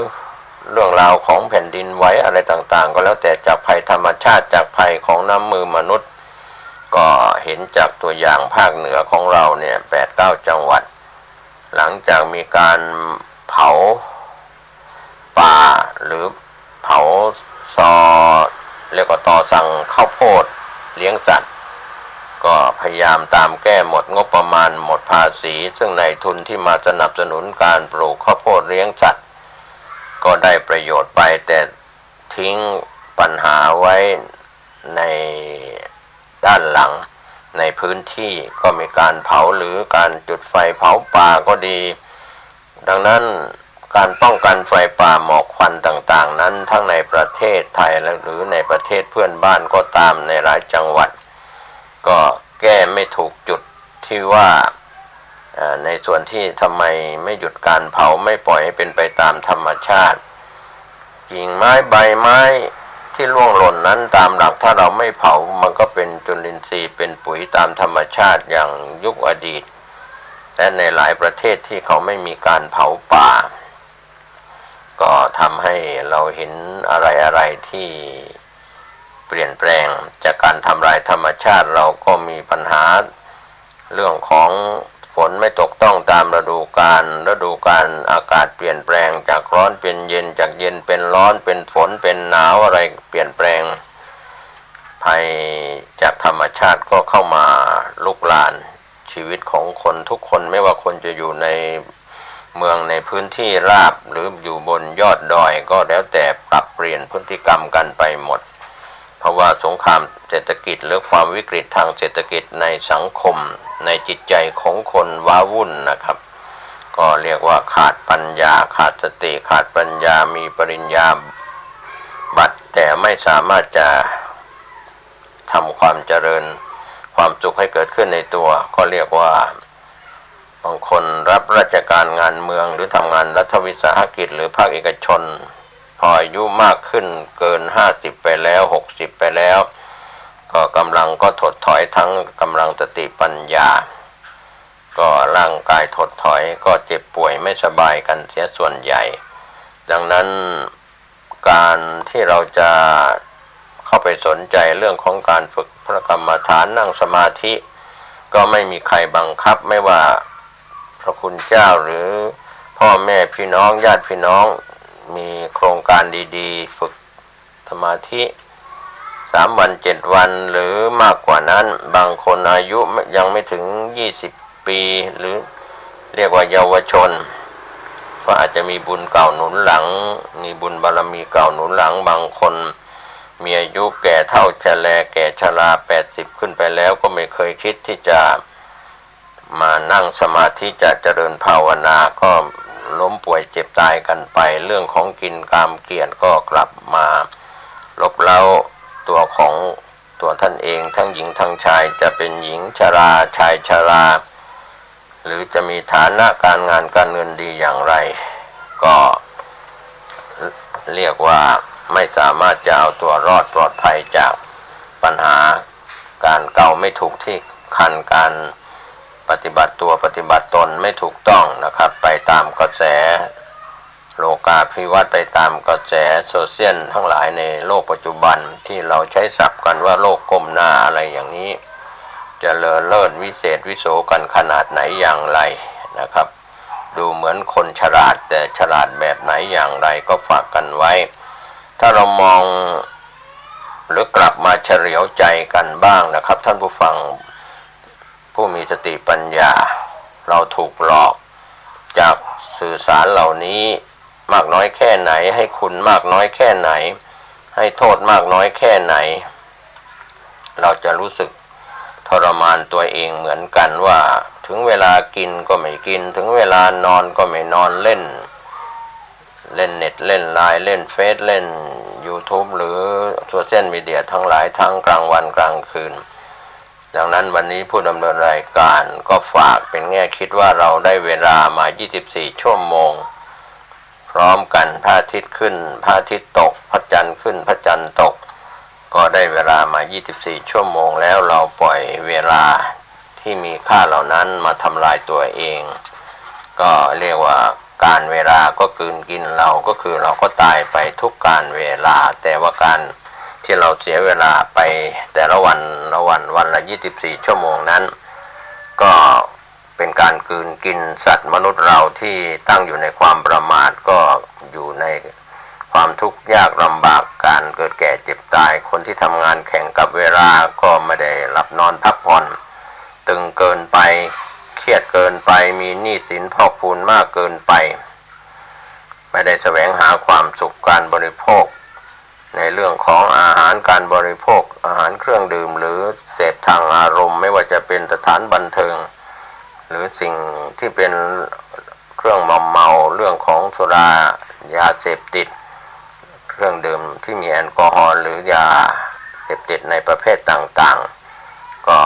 เรื่องราวของแผ่นดินไหวอะไรต่างๆก็แล้วแต่จากภัยธรรมชาติจากภัยของน้ำมือมนุษย์ก็เห็นจากตัวอย่างภาคเหนือของเราเนี่ย 8-9 จังหวัดหลังจากมีการเผาป่าหรือเผาซอเรียกว่าต่อสั่งข้าวโพดเลี้ยงสัตว์ก็พยายามตามแก้หมดงบประมาณหมดภาษีซึ่งนายทุนที่มาสนับสนุนการปลูกข้าวโพดเลี้ยงสัตว์ก็ได้ประโยชน์ไปแต่ทิ้งปัญหาไว้ในด้านหลังในพื้นที่ก็มีการเผาหรือการจุดไฟเผาป่าก็ดีดังนั้นการป้องกันไฟป่าหมอกควันต่างๆนั้นทั้งในประเทศไทยหรือในประเทศเพื่อนบ้านก็ตามในหลายจังหวัดก็ แก้ไม่ถูกจุดที่ว่าในส่วนที่ทำไมไม่หยุดการเผาไม่ปล่อยให้เป็นไปตามธรรมชาติกิ่งไม้ใบไม้ที่ร่วงหล่นนั้นตามหลักถ้าเราไม่เผามันก็เป็นจุลินทรีย์เป็นปุ๋ยตามธรรมชาติอย่างยุคอดีตและในหลายประเทศที่เขาไม่มีการเผาป่าก็ทำให้เราเห็นอะไรที่เปลี่ยนแปลงจากการทำลายธรรมชาติเราก็มีปัญหาเรื่องของฝนไม่ตกต้องตามฤดูกาลอากาศเปลี่ยนแปลงจากร้อนเป็นเย็นจากเย็นเป็นร้อนเป็นฝนเป็นหนาวอะไรเปลี่ยนแปลงภัยจากธรรมชาติก็เข้ามาลุกลานชีวิตของคนทุกคนไม่ว่าคนจะอยู่ในเมืองในพื้นที่ราบหรืออยู่บนยอดดอยก็แล้วแต่ปรับเปลี่ยนพฤติกรรมกันไปหมดเพราะว่าสงครามเศรษฐกิจหรือความวิกฤตทางเศรษฐกิจในสังคมในจิตใจของคนว้าวุ่นนะครับก็เรียกว่าขาดปัญญาขาดสติขาดปัญญามีปริญญาบัตรแต่ไม่สามารถจะทำความเจริญความสุขให้เกิดขึ้นในตัวก็เรียกว่าบางคนรับราชการงานเมืองหรือทำงานรัฐวิสาหกิจหรือภาคเอกชนพออายุมากขึ้นเกิน50ไปแล้ว60ไปแล้วก็กำลังก็ถดถอยทั้งกำลังสติปัญญาก็ร่างกายถดถอยก็เจ็บป่วยไม่สบายกันเสียส่วนใหญ่ดังนั้นการที่เราจะเข้าไปสนใจเรื่องของการฝึกพระกรรมฐานนั่งสมาธิก็ไม่มีใครบังคับไม่ว่าพระคุณเจ้าหรือพ่อแม่พี่น้องญาติพี่น้องมีโครงการดีๆฝึกสมาธิ3 วัน7 วันหรือมากกว่านั้นบางคนอายุยังไม่ถึง20 ปีหรือเรียกว่าเยาวชนก็อาจจะมีบุญเก่าหนุนหลังมีบุญบารมีเก่าหนุนหลังบางคนมีอายุแก่เฒ่าชราแก่ชรา80ขึ้นไปแล้วก็ไม่เคยคิดที่จะมานั่งสมาธิจะเจริญภาวนาก็ล้มป่วยเจ็บตายกันไปเรื่องของกินกามเกลียดก็กลับมาลบเล้าตัวของตัวท่านเองทั้งหญิงทั้งชายจะเป็นหญิงชราชายชราหรือจะมีฐานะการงานการเงินดีอย่างไรก็เรียกว่าไม่สามารถจะเอาตัวรอดปลอดภัยจากปัญหาการเก่าไม่ถูกที่คันการปฏิบัติตัวปฏิบัติตนไม่ถูกต้องนะครับไปตามกระแสโลกาภิวัตน์ไปตามกระแสโซเชียลทั้งหลายในโลกปัจจุบันที่เราใช้ศัพท์กันว่าโลกก้มหน้าอะไรอย่างนี้จะเลิศวิเศษวิโสกันขนาดไหนอย่างไรนะครับดูเหมือนคนฉลาดแต่ฉลาดแบบไหนอย่างไรก็ฝากกันไว้ถ้าเรามองหรือกลับมาเฉลียวใจกันบ้างนะครับท่านผู้ฟังผู้มีสติปัญญาเราถูกหลอกจากสื่อสารเหล่านี้มากน้อยแค่ไหนให้คุณมากน้อยแค่ไหนให้โทษมากน้อยแค่ไหนเราจะรู้สึกทรมานตัวเองเหมือนกันว่าถึงเวลากินก็ไม่กินถึงเวลานอนก็ไม่นอนเล่นเน็ตเล่นไลน์เล่นเฟซเล่น YouTube หรือโซเชียลมีเดียทั้งหลายทั้งกลางวันกลางคืนดังนั้นวันนี้ผู้ดำเนินรายการก็ฝากเป็นแง่คิดว่าเราได้เวลามา24 ชั่วโมงพร้อมกันพระอาทิตย์ขึ้นพระอาทิตย์ตกพระจันทร์ขึ้นพระจันทร์ตกก็ได้เวลามา24 ชั่วโมงแล้วเราปล่อยเวลาที่มีค่าเหล่านั้นมาทำลายตัวเองก็เรียกว่าการเวลาก็กลืนกินเราก็คือเราก็ตายไปทุกการเวลาแต่ว่าการที่เราเสียเวลาไปแต่ละวันวันละ24 ชั่วโมงนั้นก็เป็นการกลืนกินสัตว์มนุษย์เราที่ตั้งอยู่ในความประมาทก็อยู่ในความทุกข์ยากลำบากการเกิดแก่เจ็บตายคนที่ทำงานแข่งกับเวลาก็ไม่ได้หลับนอนพักผ่อนตึงเกินไปเครียดเกินไปมีหนี้สินพอกพูนมากเกินไปไม่ได้แสวงหาความสุขการบริโภคในเรื่องของอาหารการบริโภคอาหารเครื่องดื่มหรือเสพทางอารมณ์ไม่ว่าจะเป็นสถานบันเทิงหรือสิ่งที่เป็นเครื่องมอมเมาเรื่องของสุรายาเสพติดเครื่องดื่มที่มีแอลกอฮอล์หรือยาเสพติดในประเภทต่างๆก็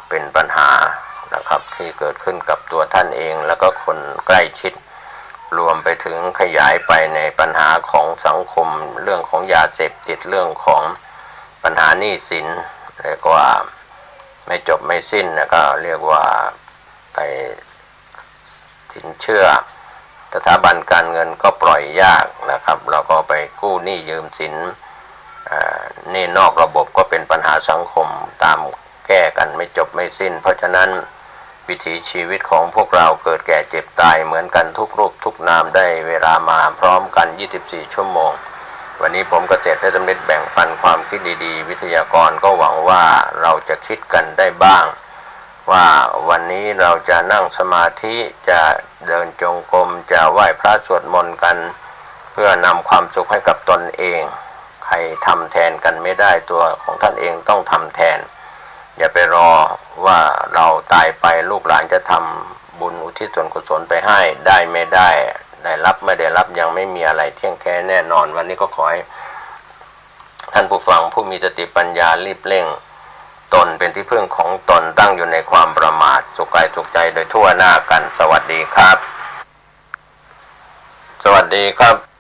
เป็น เป็นปัญหานะครับที่เกิดขึ้นกับตัวท่านเองแล้วก็คนใกล้ชิดรวมไปถึงขยายไปในปัญหาของสังคมเรื่องของยาเสพติดเรื่องของปัญหาหนี้สินเรียกว่าไม่จบไม่สิ้นนะก็เรียกว่าไปสินเชื่อสถาบันการเงินก็ปล่อยยากนะครับเราก็ไปกู้หนี้ยืมสินหนี้นอกระบบก็เป็นปัญหาสังคมตามแก้กันไม่จบไม่สิ้นเพราะฉะนั้นวิถีชีวิตของพวกเราเกิดแก่เจ็บตายเหมือนกันทุกรูปทุกนามได้เวลามาพร้อมกัน24ชั่วโมงวันนี้ผมเกษตรและสำเร็จแบ่งปันความคิดดีๆวิทยากรก็หวังว่าเราจะคิดกันได้บ้างว่าวันนี้เราจะนั่งสมาธิจะเดินจงกรมจะไหว้พระสวดมนต์กันเพื่อนำความสุขให้กับตนเองใครทำแทนกันไม่ได้ตัวของท่านเองต้องทำแทนอย่าไปรอว่าเราตายไปลูกหลานจะทำบุญอุทิศส่วนกุศลไปให้ได้ไม่ได้ได้รับไม่ได้รับยังไม่มีอะไรเที่ยงแท้แน่นอนวันนี้ก็ขอให้ท่านผู้ฟังผู้มีสติปัญญารีบเร่งตนเป็นที่พึ่งของตนตั้งอยู่ในความประมาทสุขกายสุขใจโดยทั่วหน้ากันสวัสดีครับสวัสดีครับ